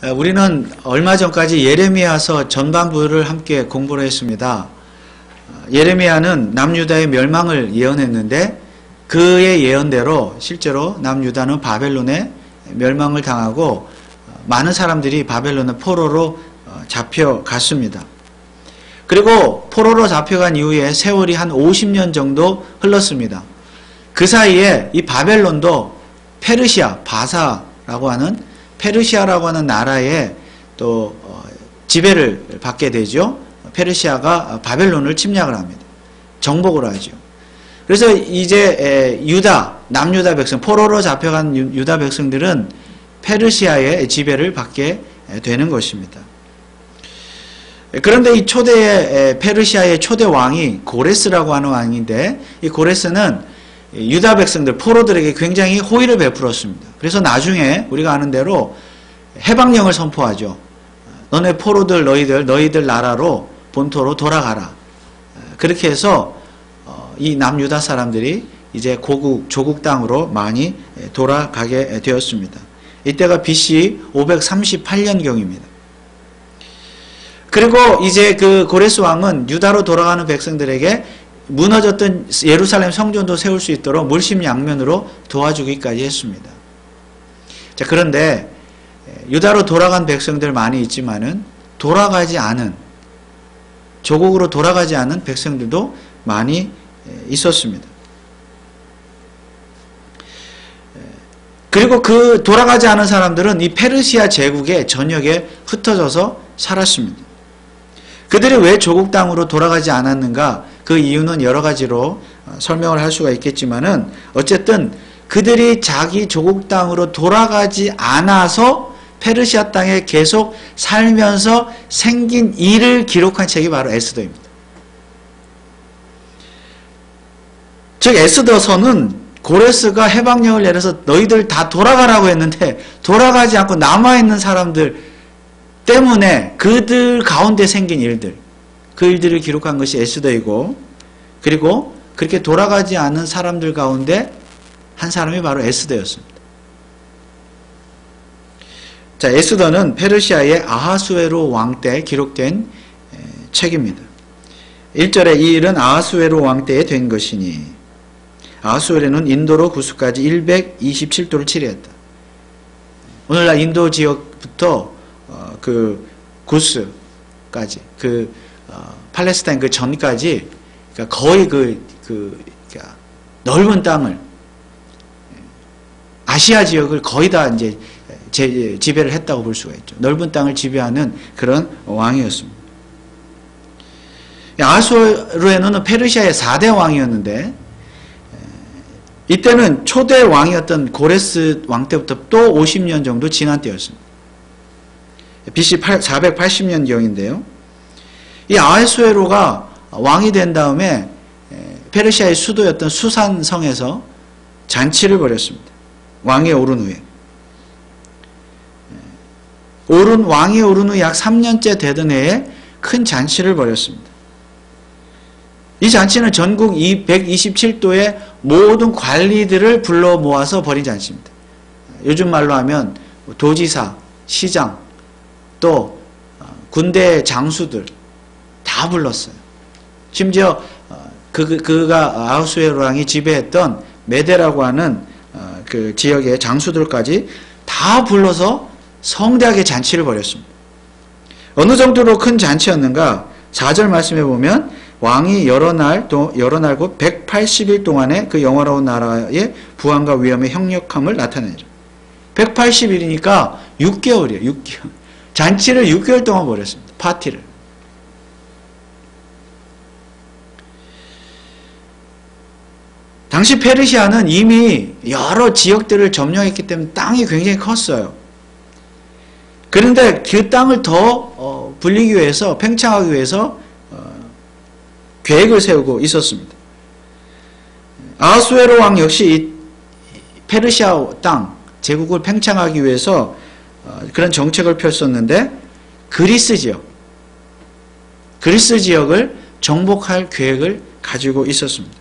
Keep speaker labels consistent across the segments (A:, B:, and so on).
A: 우리는 얼마 전까지 예레미야서 전반부를 함께 공부를 했습니다. 예레미야는 남유다의 멸망을 예언했는데 그의 예언대로 실제로 남유다는 바벨론에 멸망을 당하고 많은 사람들이 바벨론의 포로로 잡혀갔습니다. 그리고 포로로 잡혀간 이후에 세월이 한 50년 정도 흘렀습니다. 그 사이에 이 바벨론도 페르시아, 바사라고 하는 페르시아라고 하는 나라에 또 지배를 받게 되죠. 페르시아가 바벨론을 침략을 합니다. 정복을 하죠. 그래서 이제 유다, 남유다 백성, 포로로 잡혀간 유다 백성들은 페르시아의 지배를 받게 되는 것입니다. 그런데 이 초대의 페르시아의 초대 왕이 고레스라고 하는 왕인데 이 고레스는 유다 백성들, 포로들에게 굉장히 호의를 베풀었습니다. 그래서 나중에 우리가 아는 대로 해방령을 선포하죠. 너네 포로들, 너희들 나라로 본토로 돌아가라. 그렇게 해서 이 남유다 사람들이 이제 조국 땅으로 많이 돌아가게 되었습니다. 이때가 BC 538년경입니다. 그리고 이제 그 고레스 왕은 유다로 돌아가는 백성들에게 무너졌던 예루살렘 성전도 세울 수 있도록 물심양면으로 도와주기까지 했습니다. 자, 그런데 유다로 돌아간 백성들 많이 있지만은 돌아가지 않은, 조국으로 돌아가지 않은 백성들도 많이 있었습니다. 그리고 그 돌아가지 않은 사람들은 이 페르시아 제국의 전역에 흩어져서 살았습니다. 그들이 왜 조국 땅으로 돌아가지 않았는가? 그 이유는 여러 가지로 설명을 할 수가 있겠지만은 어쨌든 그들이 자기 조국 땅으로 돌아가지 않아서 페르시아 땅에 계속 살면서 생긴 일을 기록한 책이 바로 에스더입니다. 즉 에스더서는 고레스가 해방령을 내려서 너희들 다 돌아가라고 했는데 돌아가지 않고 남아있는 사람들 때문에 그들 가운데 생긴 일들, 그 일들을 기록한 것이 에스더이고, 그리고 그렇게 돌아가지 않은 사람들 가운데 한 사람이 바로 에스더였습니다. 자, 에스더는 페르시아의 아하수에로 왕 때 기록된 책입니다. 1절에 이 일은 아하수에로 왕 때에 된 것이니, 아하수에로는 인도로 구스까지 127도를 치리했다. 오늘날 인도 지역부터 그 구스까지, 팔레스타인 그 전까지, 그러니까 거의 그러니까 넓은 땅을, 아시아 지역을 거의 다 이제 지배를 했다고 볼 수가 있죠. 넓은 땅을 지배하는 그런 왕이었습니다. 아하수에로는 페르시아의 4대 왕이었는데, 이때는 초대 왕이었던 고레스 왕 때부터 또 50년 정도 지난 때였습니다. BC 480년경인데요. 이 아하수에로가 왕이 된 다음에 페르시아의 수도였던 수산성에서 잔치를 벌였습니다. 왕이 오른 후에. 왕이 오른 후 약 3년째 되던 해에 큰 잔치를 벌였습니다. 이 잔치는 전국 127도의 모든 관리들을 불러 모아서 벌인 잔치입니다. 요즘 말로 하면 도지사, 시장, 또 군대 장수들 다 불렀어요. 심지어 그가 아하수에로 왕이 지배했던 메대라고 하는 그 지역의 장수들까지 다 불러서 성대하게 잔치를 벌였습니다. 어느 정도로 큰 잔치였는가? 4절 말씀해 보면 왕이 여러 날 곧 180일 동안에 그 영화로운 나라의 부안과 위엄의 형력함을 나타내죠. 180일이니까 6개월이에요. 6개월. 잔치를 6개월 동안 벌였습니다. 파티를. 당시 페르시아는 이미 여러 지역들을 점령했기 때문에 땅이 굉장히 컸어요. 그런데 그 땅을 더 불리기 위해서, 팽창하기 위해서 계획을 세우고 있었습니다. 아하수에로 왕 역시 이 페르시아 땅, 제국을 팽창하기 위해서 그런 정책을 펼쳤는데 그리스 지역을 정복할 계획을 가지고 있었습니다.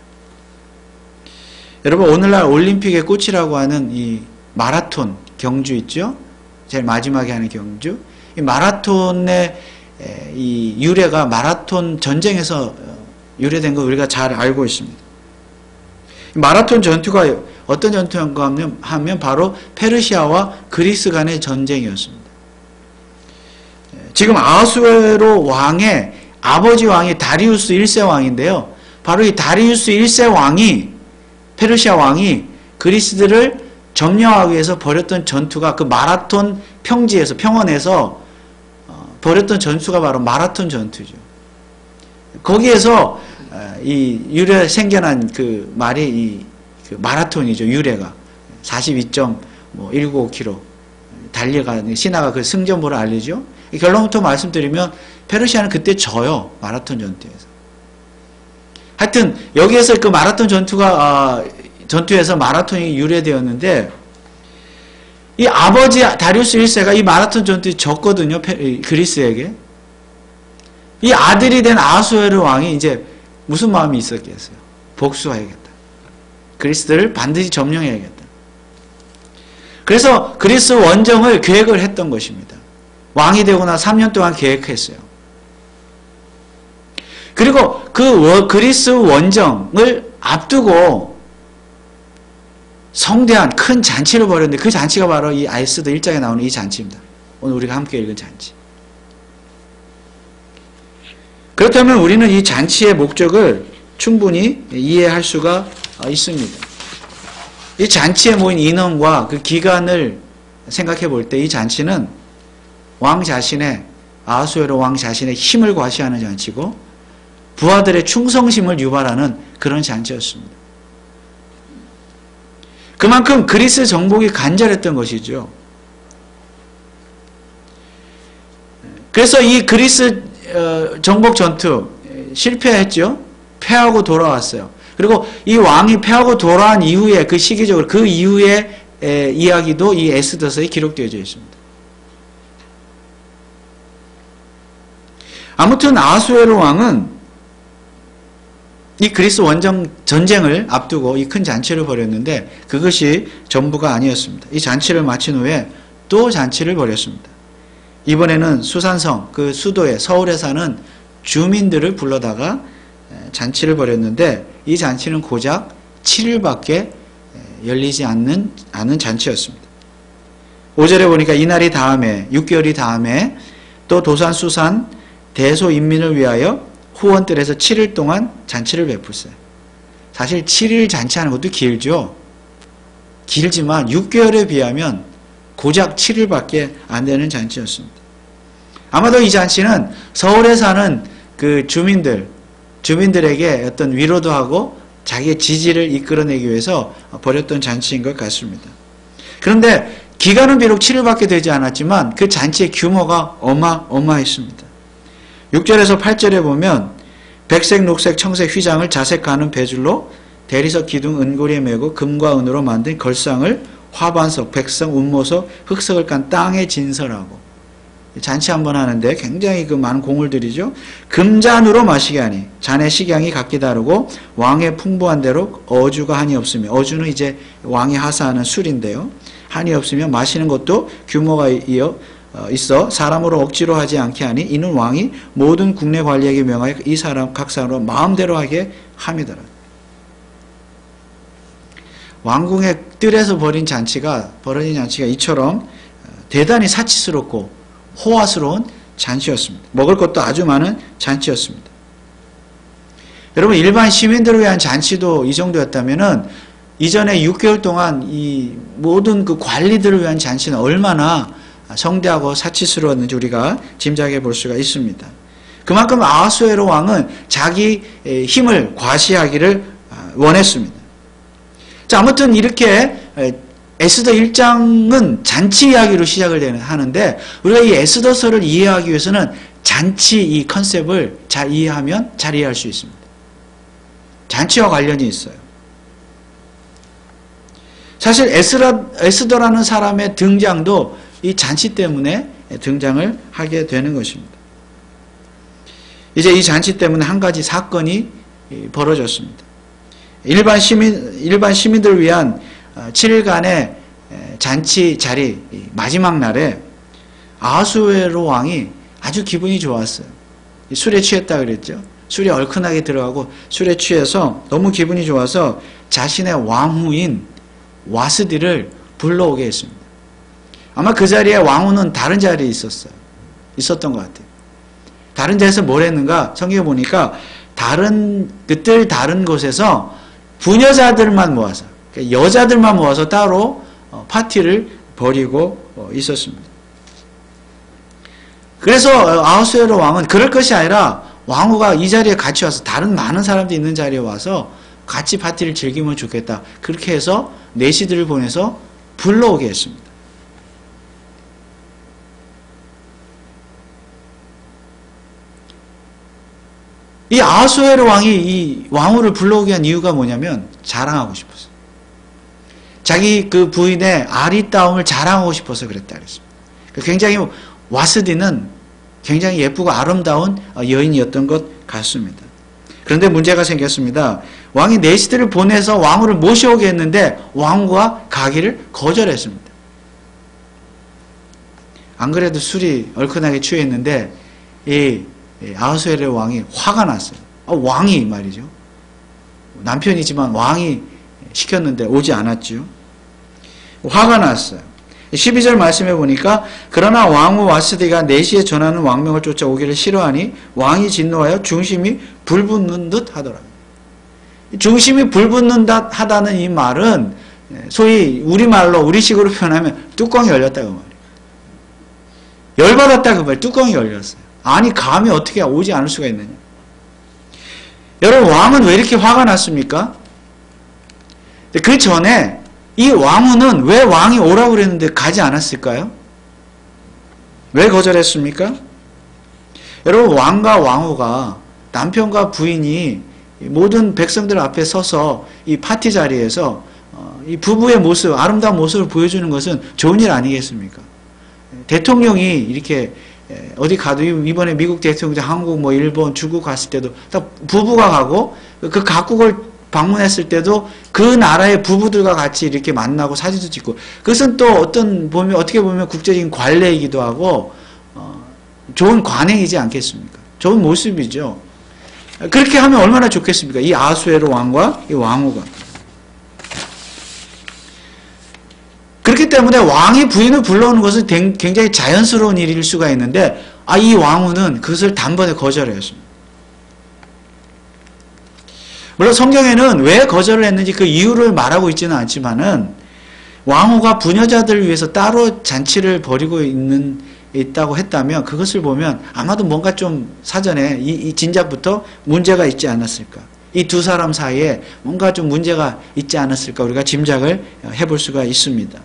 A: 여러분, 오늘날 올림픽의 꽃이라고 하는 이 마라톤 경주 있죠? 제일 마지막에 하는 경주. 이 마라톤의 이 유래가 마라톤 전쟁에서 유래된 거 우리가 잘 알고 있습니다. 마라톤 전투가 어떤 전투인가 하면 바로 페르시아와 그리스 간의 전쟁이었습니다. 지금 아하수에로 왕의 아버지 왕이 다리우스 1세 왕인데요. 바로 이 다리우스 1세 왕이, 페르시아 왕이 그리스들을 점령하기 위해서 벌였던 전투가 그 마라톤 평지에서, 평원에서 벌였던 전투가 바로 마라톤 전투죠. 거기에서 이 유래 생겨난 그 말이 그 마라톤이죠. 유래가 42.195km 달려가 신화가 그 승전보를 알리죠. 결론부터 말씀드리면 페르시아는 그때 져요. 마라톤 전투에서. 하여튼 여기에서 그 마라톤 전투에서 마라톤이 유래되었는데, 이 아버지 다리우스 1세가 이 마라톤 전투에 졌거든요. 그리스에게. 이 아들이 된 아하수에르 왕이 이제 무슨 마음이 있었겠어요? 복수해야겠다. 그리스들을 반드시 점령해야겠다. 그래서 그리스 원정을 계획을 했던 것입니다. 왕이 되고 나 3년 동안 계획했어요. 그리고 그 그리스 원정을 앞두고 성대한 큰 잔치를 벌였는데, 그 잔치가 바로 이 에스더 1장에 나오는 이 잔치입니다. 오늘 우리가 함께 읽은 잔치. 그렇다면 우리는 이 잔치의 목적을 충분히 이해할 수가 있습니다. 이 잔치에 모인 인원과 그 기간을 생각해 볼 때 이 잔치는 왕 자신의, 아하수에로 왕 자신의 힘을 과시하는 잔치고 부하들의 충성심을 유발하는 그런 잔치였습니다. 그만큼 그리스 정복이 간절했던 것이죠. 그래서 이 그리스 정복 전투 실패했죠. 패하고 돌아왔어요. 그리고 이 왕이 패하고 돌아온 이후에, 그 시기적으로 그 이후의 이야기도 이 에스더서에 기록되어져 있습니다. 아무튼 아하수에로 왕은 이 그리스 원정 전쟁을 앞두고 이 큰 잔치를 벌였는데 그것이 전부가 아니었습니다. 이 잔치를 마친 후에 또 잔치를 벌였습니다. 이번에는 수산성, 그 수도에, 서울에 사는 주민들을 불러다가 잔치를 벌였는데 이 잔치는 고작 7일밖에 열리지 않는 잔치였습니다. 5절에 보니까 이날이 다음에, 6개월이 다음에 또 도산, 수산, 대소 인민을 위하여 후원들에서 7일 동안 잔치를 베풀었어요. 사실 7일 잔치하는 것도 길죠. 길지만 6개월에 비하면 고작 7일밖에 안 되는 잔치였습니다. 아마도 이 잔치는 서울에 사는 그 주민들에게 어떤 위로도 하고 자기의 지지를 이끌어내기 위해서 벌였던 잔치인 것 같습니다. 그런데 기간은 비록 7일밖에 되지 않았지만 그 잔치의 규모가 어마어마했습니다. 6절에서 8절에 보면 백색, 녹색, 청색 휘장을 자색하는 배줄로 대리석 기둥 은고리에 메고 금과 은으로 만든 걸상을 화반석, 백석, 운모석, 흑석을 깐 땅에 진설하고, 잔치 한번 하는데 굉장히 그 많은 공을 들이죠. 금잔으로 마시게 하니 잔의 식양이 각기 다르고 왕의 풍부한 대로 어주가 한이 없으며, 어주는 이제 왕이 하사하는 술인데요. 한이 없으며 마시는 것도 규모가 있어 사람으로 억지로 하지 않게 하니 이는 왕이 모든 국내 관리에게 명하여 이 사람 각 사람으로 마음대로 하게 함이더라. 왕궁의 뜰에서 벌어진 잔치가 이처럼 대단히 사치스럽고 호화스러운 잔치였습니다. 먹을 것도 아주 많은 잔치였습니다. 여러분, 일반 시민들을 위한 잔치도 이 정도였다면은 이전에 6개월 동안 이 모든 그 관리들을 위한 잔치는 얼마나 성대하고 사치스러웠는지 우리가 짐작해 볼 수가 있습니다. 그만큼 아하수에로 왕은 자기 힘을 과시하기를 원했습니다. 자, 아무튼 이렇게 에스더 1장은 잔치 이야기로 시작을 하는데 우리가 이 에스더서를 이해하기 위해서는 잔치 이 컨셉을 잘 이해하면 잘 이해할 수 있습니다. 잔치와 관련이 있어요. 사실 에스더라는 사람의 등장도 이 잔치 때문에 등장을 하게 되는 것입니다. 이제 이 잔치 때문에 한 가지 사건이 벌어졌습니다. 일반 시민들을 위한 7일간의 잔치 자리 마지막 날에 아하수에로 왕이 아주 기분이 좋았어요. 술에 취했다 그랬죠. 술이 얼큰하게 들어가고 술에 취해서 너무 기분이 좋아서 자신의 왕후인 와스디를 불러오게 했습니다. 아마 그 자리에 왕후는 다른 자리에 있었던 것 같아요. 다른 데서 뭘 했는가? 성경에 보니까 다른 곳에서 부녀자들만 모아서, 그러니까 여자들만 모아서 따로 파티를 벌이고 있었습니다. 그래서 아하수에로 왕은 그럴 것이 아니라 왕후가 이 자리에 같이 와서 다른 많은 사람들이 있는 자리에 와서 같이 파티를 즐기면 좋겠다. 그렇게 해서 내시들을 보내서 불러오게 했습니다. 이 아하수에로 왕이 이 왕후를 불러오게 한 이유가 뭐냐면 자랑하고 싶었어요. 자기 그 부인의 아리따움을 자랑하고 싶어서 그랬다 그랬습니다. 굉장히 와스디는 굉장히 예쁘고 아름다운 여인이었던 것 같습니다. 그런데 문제가 생겼습니다. 왕이 내시들을 보내서 왕후를 모셔오게 했는데 왕후가 가기를 거절했습니다. 안 그래도 술이 얼큰하게 취했는데 이 아하수에로 왕이 화가 났어요. 왕이 말이죠. 남편이지만 왕이 시켰는데 오지 않았죠. 화가 났어요. 12절 말씀해 보니까 그러나 왕후 와스디가 내시에 전하는 왕명을 쫓아오기를 싫어하니 왕이 진노하여 중심이 불붙는 듯 하더라. 중심이 불붙는 듯 하다는 이 말은 소위 우리말로 우리식으로 표현하면 뚜껑이 열렸다 그 말이에요. 열받았다 그 말이에요. 뚜껑이 열렸어요. 아니 감히 어떻게 오지 않을 수가 있느냐. 여러분 왕은 왜 이렇게 화가 났습니까? 그 전에 이 왕후는 왜 왕이 오라고 그랬는데 가지 않았을까요? 왜 거절했습니까? 여러분 왕과 왕후가 남편과 부인이 모든 백성들 앞에 서서 이 파티 자리에서 이 부부의 모습, 아름다운 모습을 보여주는 것은 좋은 일 아니겠습니까? 대통령이 이렇게 어디 가도 이번에 미국 대통령, 한국, 일본, 중국 갔을 때도 다 부부가 가고 그 각국을 방문했을 때도 그 나라의 부부들과 같이 이렇게 만나고 사진도 찍고 그것은 또 어떻게 보면 국제적인 관례이기도 하고 좋은 관행이지 않겠습니까? 좋은 모습이죠. 그렇게 하면 얼마나 좋겠습니까? 이 아하수에로 왕과 이 왕후가. 그렇기 때문에 왕이 부인을 불러오는 것은 굉장히 자연스러운 일일 수가 있는데 이 왕후는 그것을 단번에 거절했습니다. 물론 성경에는 왜 거절을 했는지 그 이유를 말하고 있지는 않지만은 왕후가 부녀자들을 위해서 따로 잔치를 벌이고 있다고 했다면 그것을 보면 아마도 뭔가 좀 사전에 이 진작부터 문제가 있지 않았을까. 이 두 사람 사이에 뭔가 좀 문제가 있지 않았을까 우리가 짐작을 해볼 수가 있습니다.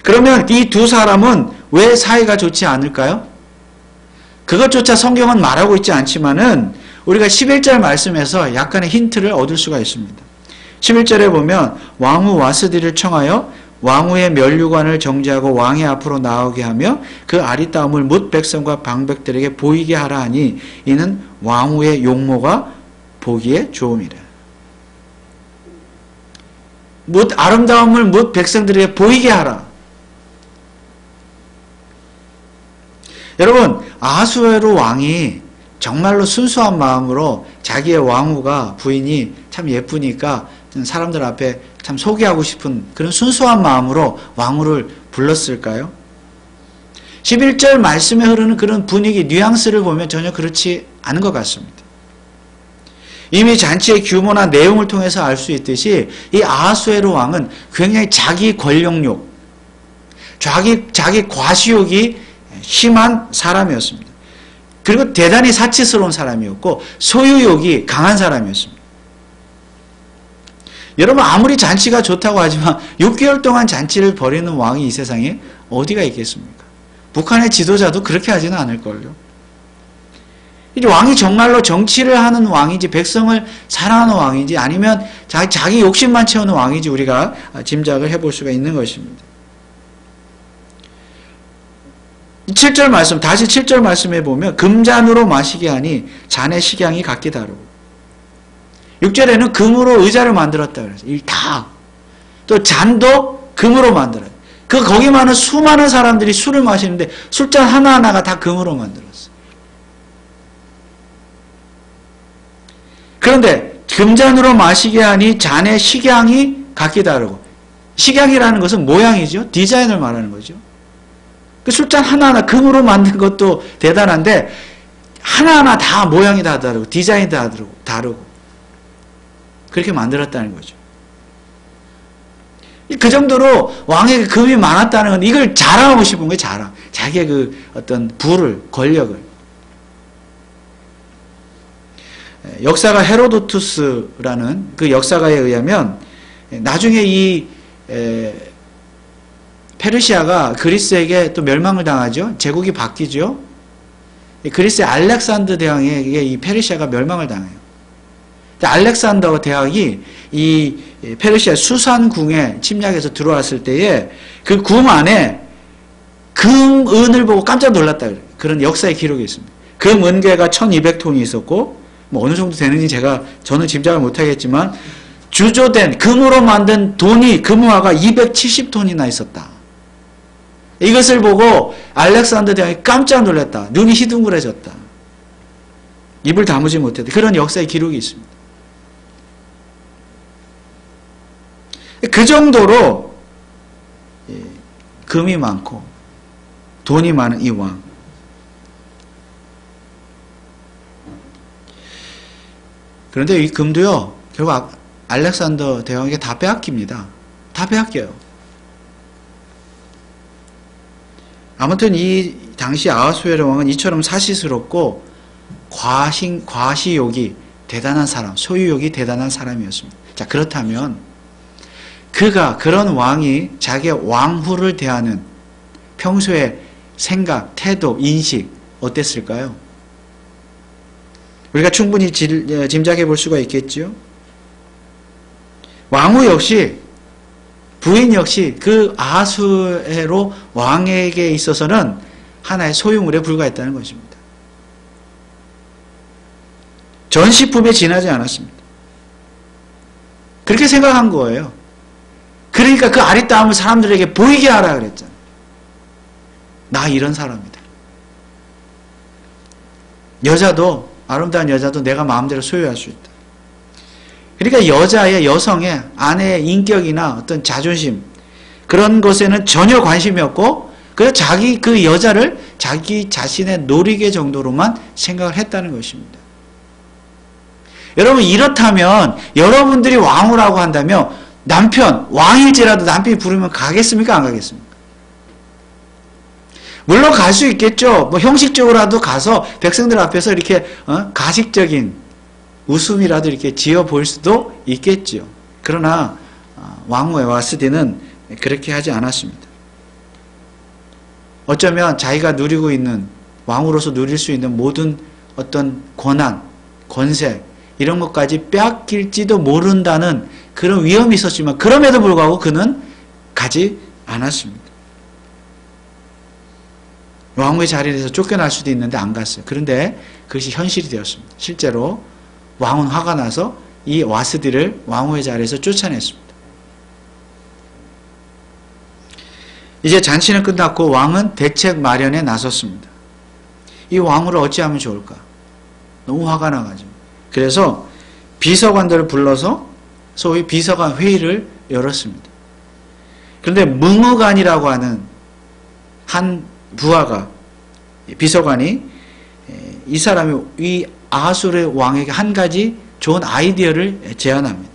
A: 그러면 이 두 사람은 왜 사이가 좋지 않을까요? 그것조차 성경은 말하고 있지 않지만은 우리가 11절 말씀에서 약간의 힌트를 얻을 수가 있습니다. 11절에 보면 왕후 와스디를 청하여 왕후의 면류관을 정지하고 왕의 앞으로 나오게 하며 그 아리따움을 뭇 백성과 방백들에게 보이게 하라 하니 이는 왕후의 용모가 보기에 좋음이라. 아름다움을 뭇 백성들에게 보이게 하라. 여러분 아하수에로 왕이 정말로 순수한 마음으로 자기의 왕후가 부인이 참 예쁘니까 사람들 앞에 참 소개하고 싶은 그런 순수한 마음으로 왕후를 불렀을까요? 11절 말씀에 흐르는 그런 분위기, 뉘앙스를 보면 전혀 그렇지 않은 것 같습니다. 이미 잔치의 규모나 내용을 통해서 알 수 있듯이 이 아하수에로 왕은 굉장히 자기 권력욕, 자기 과시욕이 심한 사람이었습니다. 그리고 대단히 사치스러운 사람이었고 소유욕이 강한 사람이었습니다. 여러분 아무리 잔치가 좋다고 하지만 6개월 동안 잔치를 벌이는 왕이 이 세상에 어디가 있겠습니까? 북한의 지도자도 그렇게 하지는 않을걸요. 이 왕이 정말로 정치를 하는 왕인지 백성을 사랑하는 왕인지 아니면 자기 욕심만 채우는 왕인지 우리가 짐작을 해볼 수가 있는 것입니다. 7절 말씀, 다시 7절 말씀에 보면 금잔으로 마시게 하니 잔의 식양이 각기 다르고 6절에는 금으로 의자를 만들었다 그랬어요. 다. 또 잔도 금으로 만들어요. 거기 많은 수많은 사람들이 술을 마시는데 술잔 하나하나가 다 금으로 만들었어요. 그런데 금잔으로 마시게 하니 잔의 식양이 각기 다르고, 식양이라는 것은 모양이죠. 디자인을 말하는 거죠. 그 술잔 하나하나 금으로 만든 것도 대단한데 하나하나 다 모양이 다 다르고 디자인이 다 다르고 그렇게 만들었다는 거죠. 그 정도로 왕에게 금이 많았다는 건 이걸 자랑하고 싶은 거예요. 자랑. 자기의 그 어떤 부를, 권력을. 역사가 헤로도투스라는 그 역사가에 의하면 나중에 이 페르시아가 그리스에게 또 멸망을 당하죠. 제국이 바뀌죠. 그리스의 알렉산더 대왕에게 이 페르시아가 멸망을 당해요. 알렉산더 대왕이 이 페르시아 수산궁에 침략해서 들어왔을 때에 그 궁 안에 금, 은을 보고 깜짝 놀랐다. 그런 역사의 기록이 있습니다. 금, 은괴가 1200톤이 있었고, 뭐 어느 정도 되는지 저는 짐작을 못하겠지만, 주조된 금으로 만든 돈이, 금화가 270톤이나 있었다. 이것을 보고 알렉산더 대왕이 깜짝 놀랐다. 눈이 희둥그레졌다. 입을 다무지 못했다. 그런 역사의 기록이 있습니다. 그 정도로 금이 많고 돈이 많은 이 왕. 그런데 이 금도요, 결국 알렉산더 대왕에게 다 빼앗깁니다. 다 빼앗겨요. 아무튼 이 당시 아하수에로 왕은 이처럼 사시스럽고 과시욕이 대단한 사람, 소유욕이 대단한 사람이었습니다. 자, 그렇다면 그런 왕이 자기의 왕후를 대하는 평소의 생각, 태도, 인식 어땠을까요? 우리가 충분히 짐작해 볼 수가 있겠죠. 왕후 역시, 부인 역시 그 아하수에로 왕에게 있어서는 하나의 소유물에 불과했다는 것입니다. 전시품에 지나지 않았습니다. 그렇게 생각한 거예요. 그러니까 그 아리따움을 사람들에게 보이게 하라 그랬잖아요. 나 이런 사람이다. 여자도, 아름다운 여자도 내가 마음대로 소유할 수 있다. 그러니까 여성의 아내의 인격이나 어떤 자존심, 그런 것에는 전혀 관심이 없고, 그래서 그 여자를 자기 자신의 놀이개 정도로만 생각을 했다는 것입니다. 여러분, 이렇다면 여러분들이 왕후라고 한다면 왕일지라도 남편이 부르면 가겠습니까? 안 가겠습니까? 물론 갈 수 있겠죠. 뭐 형식적으로라도 가서 백성들 앞에서 이렇게 가식적인 웃음이라도 이렇게 지어 볼 수도 있겠죠. 그러나 왕후 와스디는 그렇게 하지 않았습니다. 어쩌면 자기가 누리고 있는, 왕후로서 누릴 수 있는 모든 어떤 권한, 권세 이런 것까지 빼앗길지도 모른다는 그런 위험이 있었지만 그럼에도 불구하고 그는 가지 않았습니다. 왕후의 자리에서 쫓겨날 수도 있는데 안 갔어요. 그런데 그것이 현실이 되었습니다. 실제로 왕은 화가 나서 이 와스디를 왕후의 자리에서 쫓아냈습니다. 이제 잔치는 끝났고 왕은 대책 마련에 나섰습니다. 이 왕후를 어찌하면 좋을까? 너무 화가 나가지고. 그래서 비서관들을 불러서 소위 비서관 회의를 열었습니다. 그런데 무무간이라고 하는 한 부하가, 비서관이 이 사람이 이 아하수르의 왕에게 한 가지 좋은 아이디어를 제안합니다.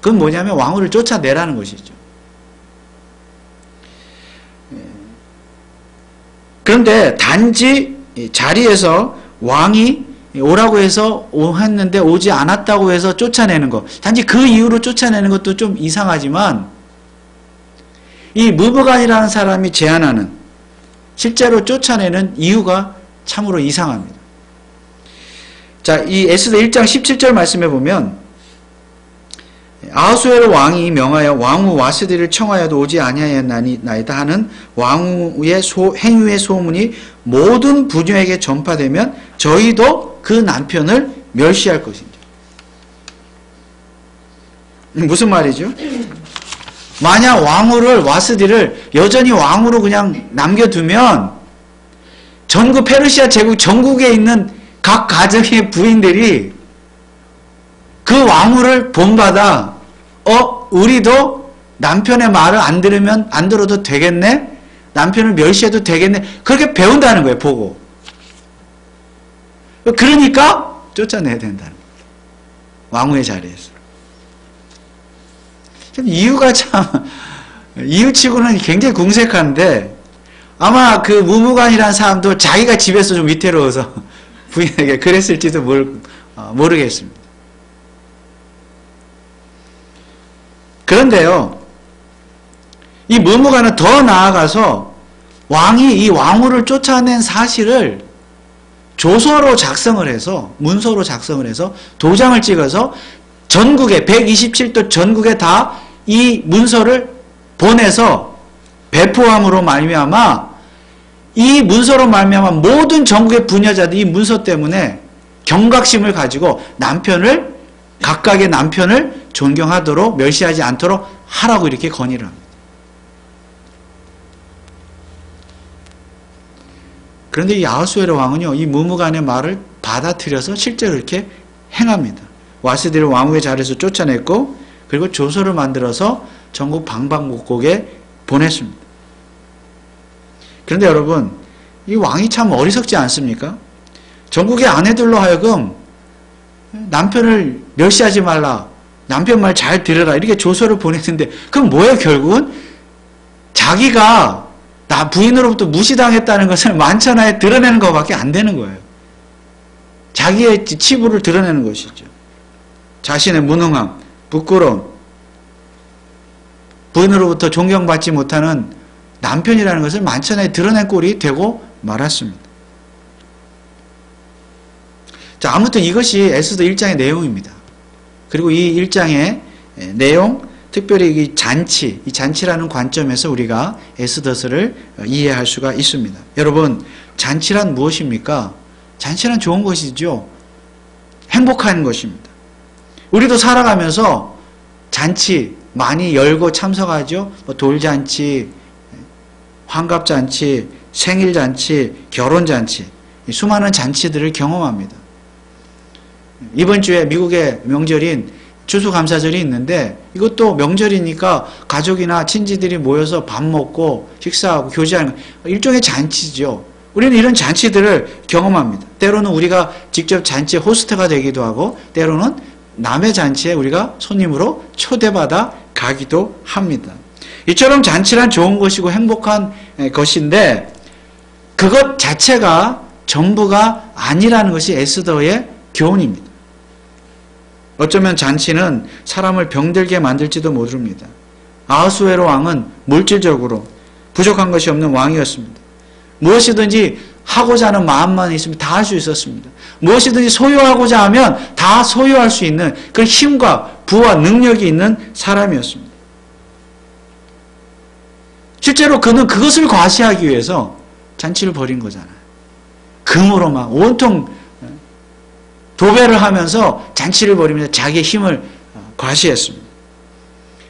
A: 그건 뭐냐면 왕후를 쫓아내라는 것이죠. 그런데 단지 자리에서 왕이 오라고 해서 했는데 오지 않았다고 해서 쫓아내는 것, 단지 그 이유로 쫓아내는 것도 좀 이상하지만 이 무무간이라는 사람이 제안하는, 실제로 쫓아내는 이유가 참으로 이상합니다. 자, 이 에스더 1장 17절 말씀해 보면 아하수에로 왕이 명하여 왕후 와스디를 청하여도 오지 아니하였나이다 하는 왕후의 행위의 소문이 모든 부녀에게 전파되면 저희도 그 남편을 멸시할 것입니다. 무슨 말이죠? 만약 와스디를 여전히 왕으로 그냥 남겨두면 전국 페르시아 제국 전국에 있는 각 가정의 부인들이 그 왕후를 본받아 우리도 남편의 말을 안 들어도 되겠네? 남편을 멸시해도 되겠네? 그렇게 배운다는 거예요, 보고. 그러니까 쫓아내야 된다는 거예요. 왕후의 자리에서. 이유가 참, 이유치고는 굉장히 궁색한데, 아마 그 무무관이라는 사람도 자기가 집에서 좀 위태로워서 부인에게 그랬을지도 모르겠습니다. 그런데요, 이 무무관은 더 나아가서 왕이 이 왕후를 쫓아낸 사실을 조서로 작성을 해서, 문서로 작성을 해서 도장을 찍어서 전국에, 127도 전국에 다 이 문서를 보내서 배포함으로 말미암아 이 문서로 말미암아 모든 전국의 부녀자들이 이 문서 때문에 경각심을 가지고 각각의 남편을 존경하도록, 멸시하지 않도록 하라고 이렇게 건의를 합니다. 그런데 이 아하수에로 왕은요, 이 무무간의 말을 받아들여서 실제로 이렇게 행합니다. 와스디를 왕후의 자리에서 쫓아냈고, 그리고 조서를 만들어서 전국 방방곡곡에 보냈습니다. 그런데 여러분, 이 왕이 참 어리석지 않습니까? 전국의 아내들로 하여금 남편을 멸시하지 말라, 남편 말 잘 들으라, 이렇게 조서를 보냈는데, 그럼 뭐예요, 결국은? 자기가 나 부인으로부터 무시당했다는 것을 만천하에 드러내는 것밖에 안 되는 거예요. 자기의 치부를 드러내는 것이죠. 자신의 무능함, 부끄러움, 부인으로부터 존경받지 못하는 남편이라는 것을 만천하에 드러낸 꼴이 되고 말았습니다. 자, 아무튼 이것이 에스더 1장의 내용입니다. 그리고 이 1장의 내용, 특별히 이 잔치라는 관점에서 우리가 에스더서를 이해할 수가 있습니다. 여러분, 잔치란 무엇입니까? 잔치란 좋은 것이죠. 행복한 것입니다. 우리도 살아가면서 잔치 많이 열고 참석하죠. 돌잔치, 환갑잔치, 생일잔치, 결혼잔치, 수많은 잔치들을 경험합니다. 이번 주에 미국의 명절인 추수감사절이 있는데, 이것도 명절이니까 가족이나 친지들이 모여서 밥 먹고 식사하고 교제하는 일종의 잔치죠. 우리는 이런 잔치들을 경험합니다. 때로는 우리가 직접 잔치의 호스트가 되기도 하고, 때로는 남의 잔치에 우리가 손님으로 초대받아 가기도 합니다. 이처럼 잔치란 좋은 것이고 행복한 것인데, 그것 자체가 전부가 아니라는 것이 에스더의 교훈입니다. 어쩌면 잔치는 사람을 병들게 만들지도 모릅니다. 아하수에로 왕은 물질적으로 부족한 것이 없는 왕이었습니다. 무엇이든지 하고자 하는 마음만 있으면 다 할 수 있었습니다. 무엇이든지 소유하고자 하면 다 소유할 수 있는 그런 힘과 부와 능력이 있는 사람이었습니다. 실제로 그는 그것을 과시하기 위해서 잔치를 벌인 거잖아요. 금으로 막 온통 도배를 하면서 잔치를 벌이면서 자기의 힘을 과시했습니다.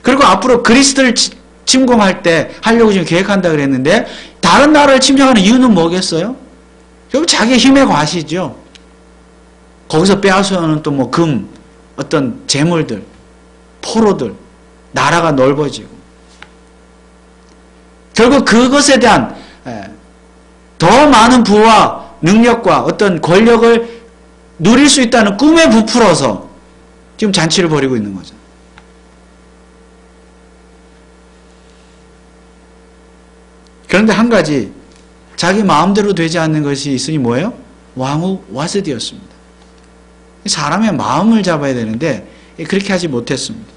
A: 그리고 앞으로 그리스도를 침공할 때 하려고 지금 계획한다 그랬는데, 다른 나라를 침략하는 이유는 뭐겠어요? 결국 자기의 힘의 과시죠. 거기서 빼앗아오는 또 뭐 금, 어떤 재물들, 포로들, 나라가 넓어지고, 결국 그것에 대한 더 많은 부와 능력과 어떤 권력을 누릴 수 있다는 꿈에 부풀어서 지금 잔치를 벌이고 있는 거죠. 그런데 한 가지, 자기 마음대로 되지 않는 것이 있으니 뭐예요? 왕후 와스디였습니다. 사람의 마음을 잡아야 되는데 그렇게 하지 못했습니다.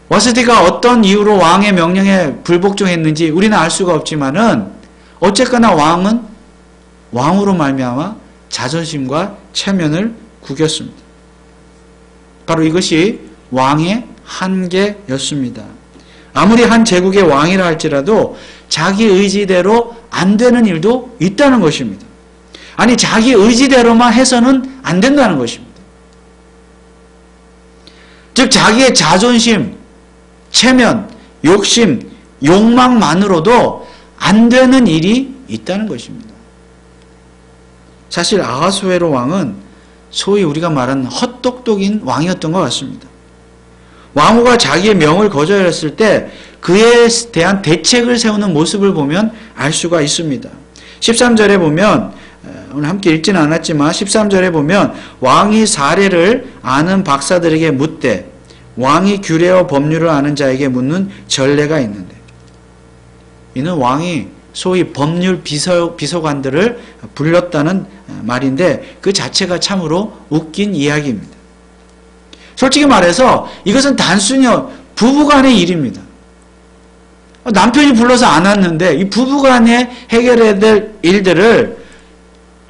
A: 와스디가 어떤 이유로 왕의 명령에 불복종했는지 우리는 알 수가 없지만은, 어쨌거나 왕은 왕으로 말미암아 자존심과 체면을 구겼습니다. 바로 이것이 왕의 한계였습니다. 아무리 한 제국의 왕이라 할지라도 자기 의지대로 안 되는 일도 있다는 것입니다. 아니, 자기 의지대로만 해서는 안 된다는 것입니다. 즉 자기의 자존심, 체면, 욕심, 욕망만으로도 안 되는 일이 있다는 것입니다. 사실 아하수에로 왕은 소위 우리가 말하는 헛똑똑인 왕이었던 것 같습니다. 왕후가 자기의 명을 거절했을 때 그에 대한 대책을 세우는 모습을 보면 알 수가 있습니다. 13절에 보면, 오늘 함께 읽지는 않았지만 13절에 보면 왕이 사례를 아는 박사들에게 묻되 왕이 규례와 법률을 아는 자에게 묻는 전례가 있는데, 이는 왕이 소위 법률 비서관들을 불렀다는 말인데 그 자체가 참으로 웃긴 이야기입니다. 솔직히 말해서 이것은 단순히 부부간의 일입니다. 남편이 불러서 안 왔는데 이 부부간에 해결해야 될 일들을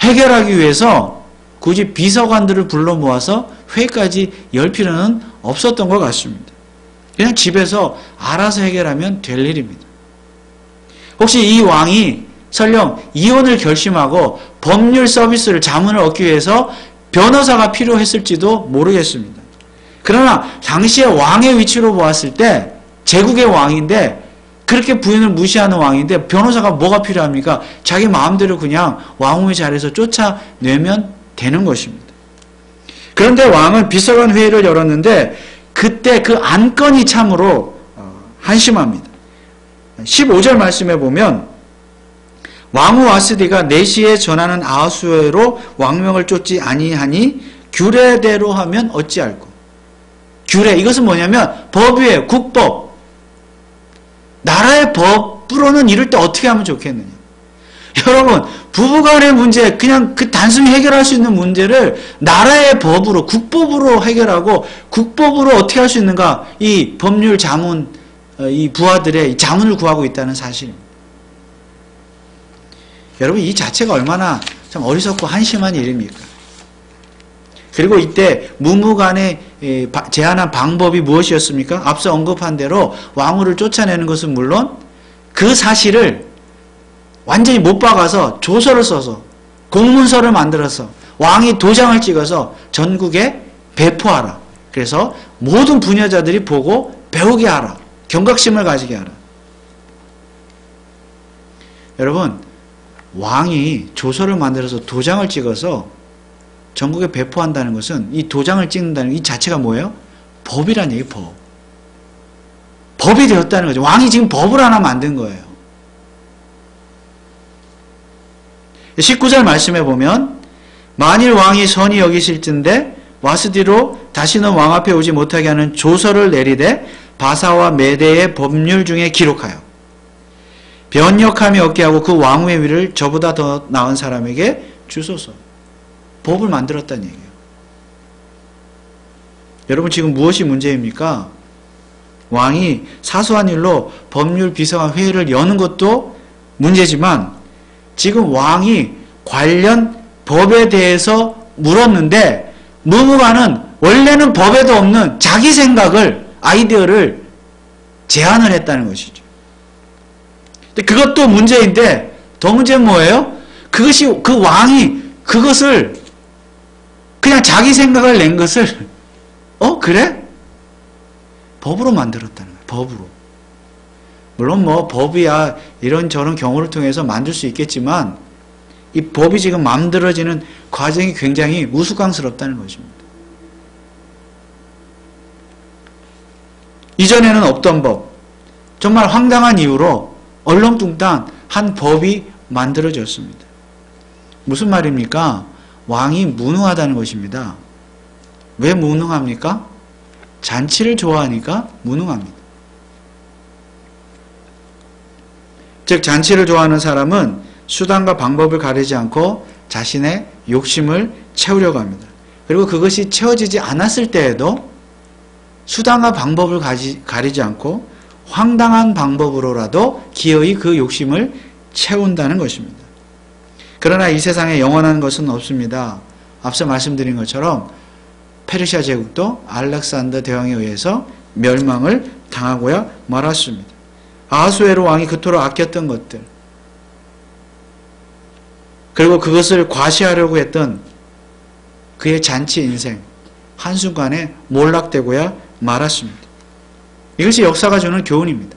A: 해결하기 위해서 굳이 비서관들을 불러 모아서 회의까지 열 필요는 없었던 것 같습니다. 그냥 집에서 알아서 해결하면 될 일입니다. 혹시 이 왕이 설령 이혼을 결심하고 법률 서비스를 자문을 얻기 위해서 변호사가 필요했을지도 모르겠습니다. 그러나 당시의 왕의 위치로 보았을 때 제국의 왕인데 그렇게 부인을 무시하는 왕인데 변호사가 뭐가 필요합니까? 자기 마음대로 그냥 왕후의 자리에서 쫓아내면 되는 것입니다. 그런데 왕은 비서관 회의를 열었는데 그때 그 안건이 참으로 한심합니다. 15절 말씀에 보면 왕후 와스디가 내시에 전하는 아하수에로 왕명을 쫓지 아니하니 규례대로 하면 어찌할꼬. 규례, 이것은 뭐냐면 법이에요. 국법. 나라의 법으로는 이럴 때 어떻게 하면 좋겠느냐. 여러분, 부부간의 문제, 그냥 그 단순히 해결할 수 있는 문제를 나라의 법으로, 국법으로 해결하고 국법으로 어떻게 할 수 있는가. 이 법률 자문, 이 부하들의 자문을 구하고 있다는 사실입니다. 여러분, 이 자체가 얼마나 참 어리석고 한심한 일입니까? 그리고 이때 무무간에 제안한 방법이 무엇이었습니까? 앞서 언급한 대로 왕후를 쫓아내는 것은 물론 그 사실을 완전히 못 박아서 조서를 써서 공문서를 만들어서 왕이 도장을 찍어서 전국에 배포하라. 그래서 모든 부녀자들이 보고 배우게 하라. 경각심을 가지게 하라. 여러분, 왕이 조서를 만들어서 도장을 찍어서 전국에 배포한다는 것은 이 도장을 찍는다는 이 자체가 뭐예요? 법이란 얘기예요. 법. 법이 되었다는 거죠. 왕이 지금 법을 하나 만든 거예요. 19절 말씀에 보면 만일 왕이 선히 여기실진데 와스디로 다시는 왕 앞에 오지 못하게 하는 조서를 내리되 바사와 메대의 법률 중에 기록하여 변역함이 없게 하고 그 왕후의 위를 저보다 더 나은 사람에게 주소서. 법을 만들었다는 얘기예요. 여러분, 지금 무엇이 문제입니까? 왕이 사소한 일로 법률 비서관 회의를 여는 것도 문제지만 지금 왕이 관련 법에 대해서 물었는데 무무관은 원래는 법에도 없는 자기 생각을, 아이디어를 제안을 했다는 것이죠. 그것도 문제인데 더 문제는 뭐예요? 그것이, 그 왕이 그것을 그냥 자기 생각을 낸 것을 그래? 법으로 만들었다는 거예요. 법으로. 물론 뭐 법이야 이런저런 경우를 통해서 만들 수 있겠지만 이 법이 지금 만들어지는 과정이 굉장히 우스꽝스럽다는 것입니다. 이전에는 없던 법, 정말 황당한 이유로 얼렁뚱땅 한 법이 만들어졌습니다. 무슨 말입니까? 왕이 무능하다는 것입니다. 왜 무능합니까? 잔치를 좋아하니까 무능합니다. 즉 잔치를 좋아하는 사람은 수단과 방법을 가리지 않고 자신의 욕심을 채우려고 합니다. 그리고 그것이 채워지지 않았을 때에도 수단과 방법을 가리지 않고 황당한 방법으로라도 기어이 그 욕심을 채운다는 것입니다. 그러나 이 세상에 영원한 것은 없습니다. 앞서 말씀드린 것처럼 페르시아 제국도 알렉산더 대왕에 의해서 멸망을 당하고야 말았습니다. 아하수에로 왕이 그토록 아꼈던 것들, 그리고 그것을 과시하려고 했던 그의 잔치 인생, 한순간에 몰락되고야 말았습니다. 이것이 역사가 주는 교훈입니다.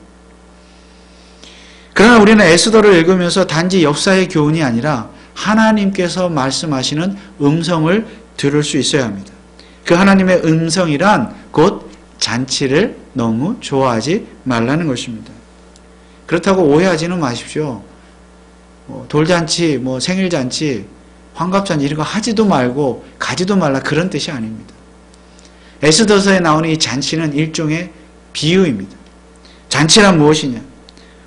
A: 그러나 우리는 에스더를 읽으면서 단지 역사의 교훈이 아니라 하나님께서 말씀하시는 음성을 들을 수 있어야 합니다. 그 하나님의 음성이란 곧 잔치를 너무 좋아하지 말라는 것입니다. 그렇다고 오해하지는 마십시오. 돌잔치, 생일잔치, 환갑잔치 이런 거 하지도 말고 가지도 말라 그런 뜻이 아닙니다. 에스더서에 나오는 이 잔치는 일종의 비유입니다. 잔치란 무엇이냐?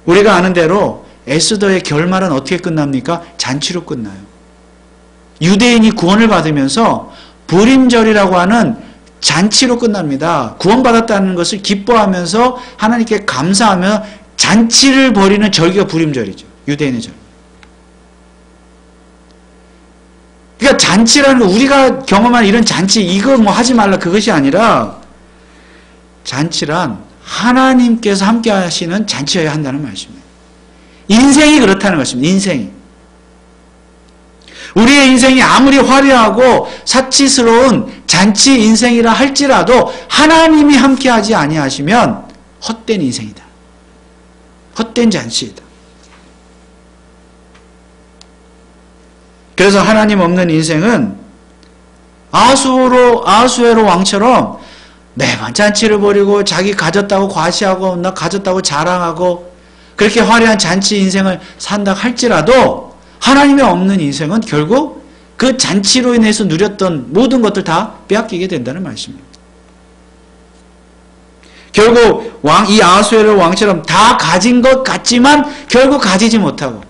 A: 우리가 아는 대로 에스더의 결말은 어떻게 끝납니까? 잔치로 끝나요. 유대인이 구원을 받으면서 불임절이라고 하는 잔치로 끝납니다. 구원받았다는 것을 기뻐하면서 하나님께 감사하며 잔치를 벌이는 절기가 불임절이죠. 유대인의 절. 그러니까 잔치라는 거, 우리가 경험한 이런 잔치, 이거 하지 말라 그것이 아니라 잔치란 하나님께서 함께 하시는 잔치여야 한다는 말씀이에요. 인생이 그렇다는 것입니다. 인생이. 우리의 인생이 아무리 화려하고 사치스러운 잔치 인생이라 할지라도 하나님이 함께하지 아니하시면 헛된 인생이다. 헛된 잔치이다. 그래서 하나님 없는 인생은 아수에로 왕처럼 매번 잔치를 벌이고 자기 가졌다고 과시하고 나 가졌다고 자랑하고 그렇게 화려한 잔치 인생을 산다 할지라도 하나님이 없는 인생은 결국 그 잔치로 인해서 누렸던 모든 것들 다 빼앗기게 된다는 말씀입니다. 결국 이 아수에로 왕처럼 다 가진 것 같지만 결국 가지지 못하고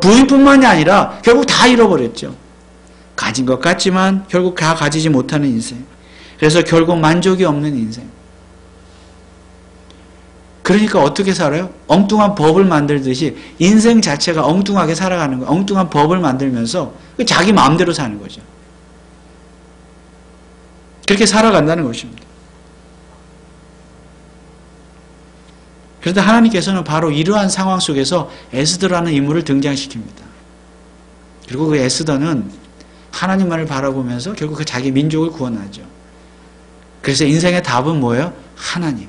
A: 부인뿐만이 아니라 결국 다 잃어버렸죠. 가진 것 같지만 결국 다 가지지 못하는 인생. 그래서 결국 만족이 없는 인생. 그러니까 어떻게 살아요? 엉뚱한 법을 만들듯이 인생 자체가 엉뚱하게 살아가는 거예요. 엉뚱한 법을 만들면서 자기 마음대로 사는 거죠. 그렇게 살아간다는 것입니다. 그런데 하나님께서는 바로 이러한 상황 속에서 에스더라는 인물을 등장시킵니다. 그리고 그 에스더는 하나님만을 바라보면서 결국 그 자기 민족을 구원하죠. 그래서 인생의 답은 뭐예요? 하나님.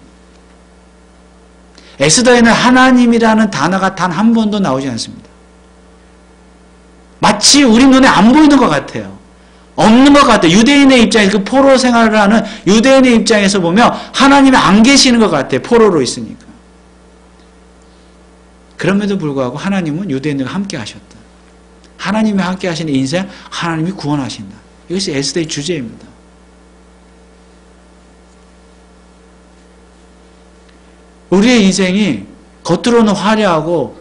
A: 에스더에는 하나님이라는 단어가 단 한 번도 나오지 않습니다. 마치 우리 눈에 안 보이는 것 같아요. 없는 것 같아요. 유대인의 입장에서 그 포로 생활을 하는 유대인의 입장에서 보면 하나님이 안 계시는 것 같아요. 포로로 있으니까. 그럼에도 불구하고 하나님은 유대인들과 함께 하셨다. 하나님이 함께 하시는 인생, 하나님이 구원하신다. 이것이 에스더의 주제입니다. 우리의 인생이 겉으로는 화려하고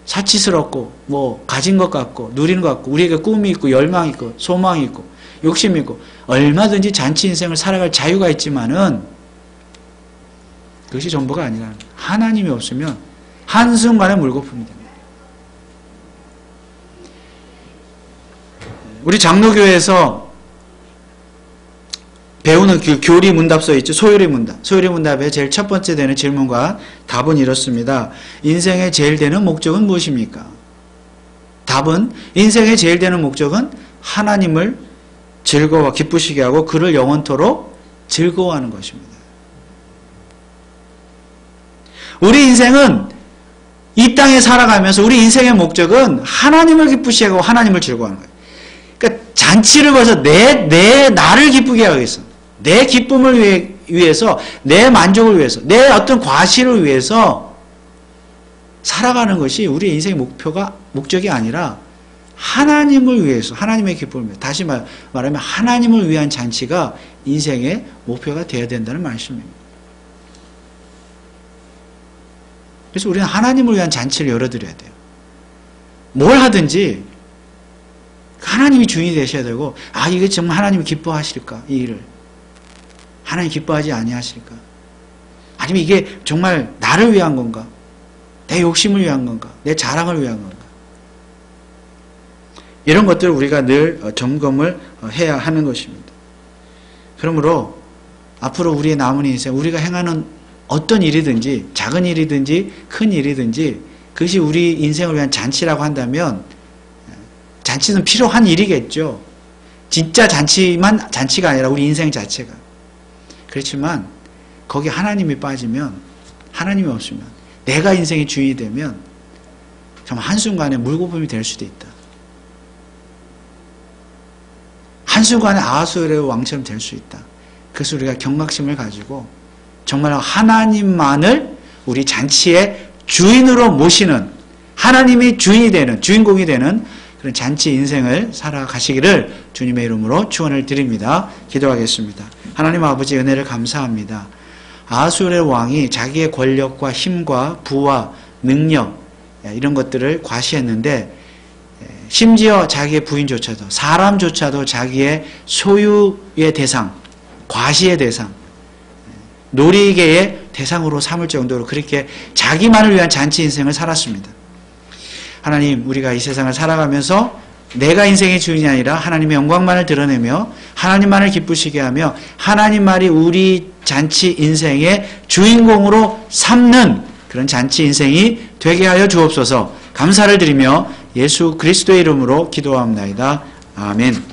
A: 사치스럽고 가진 것 같고 누리는 것 같고 우리에게 꿈이 있고 열망이 있고 소망이 있고 욕심이 있고 얼마든지 잔치 인생을 살아갈 자유가 있지만은 그것이 전부가 아니라 하나님이 없으면 한순간에 물거품이 됩니다. 우리 장로교회에서 배우는 교리 문답서 있죠. 소요리 문답. 소요리 문답의 제일 첫 번째 되는 질문과 답은 이렇습니다. 인생의 제일 되는 목적은 무엇입니까? 답은 인생의 제일 되는 목적은 하나님을 기쁘시게 하고 그를 영원토록 즐거워하는 것입니다. 우리 인생은 이 땅에 살아가면서 우리 인생의 목적은 하나님을 기쁘시게 하고 하나님을 즐거워하는 거예요. 그러니까 잔치를 벌여서 나를 기쁘게 하기 위해서 내 기쁨을 위해서 내 만족을 위해서 내 어떤 과시를 위해서 살아가는 것이 우리의 인생의 목적이 아니라 하나님을 위해서 하나님의 기쁨을 위해서 다시 말하면 하나님을 위한 잔치가 인생의 목표가 되어야 된다는 말씀입니다. 그래서 우리는 하나님을 위한 잔치를 열어드려야 돼요. 뭘 하든지 하나님이 주인이 되셔야 되고 이게 정말 하나님이 기뻐하실까? 이 일을 하나님 기뻐하지 아니하실까? 아니면 이게 정말 나를 위한 건가? 내 욕심을 위한 건가? 내 자랑을 위한 건가? 이런 것들을 우리가 늘 점검을 해야 하는 것입니다. 그러므로 앞으로 우리의 남은 인생 우리가 행하는 어떤 일이든지 작은 일이든지 큰 일이든지 그것이 우리 인생을 위한 잔치라고 한다면 잔치는 필요한 일이겠죠. 진짜 잔치가 아니라 우리 인생 자체가. 그렇지만 거기 하나님이 빠지면, 하나님이 없으면, 내가 인생의 주인이 되면 정말 한순간에 물거품이 될 수도 있다. 한순간에 아하수에로의 왕처럼 될 수 있다. 그래서 우리가 경각심을 가지고 정말 하나님만을 우리 잔치의 주인으로 모시는, 하나님이 주인이 되는, 주인공이 되는 그런 잔치 인생을 살아가시기를 주님의 이름으로 축원을 드립니다. 기도하겠습니다. 하나님 아버지 은혜를 감사합니다. 아하수에로의 왕이 자기의 권력과 힘과 부와 능력 이런 것들을 과시했는데, 심지어 자기의 부인조차도, 사람조차도 자기의 소유의 대상, 과시의 대상, 놀이개의 대상으로 삼을 정도로 그렇게 자기만을 위한 잔치 인생을 살았습니다. 하나님, 우리가 이 세상을 살아가면서 내가 인생의 주인이 아니라 하나님의 영광만을 드러내며 하나님만을 기쁘시게 하며 하나님만이 우리 잔치 인생의 주인공으로 삼는 그런 잔치 인생이 되게 하여 주옵소서. 감사를 드리며 예수 그리스도의 이름으로 기도합니다. 아멘.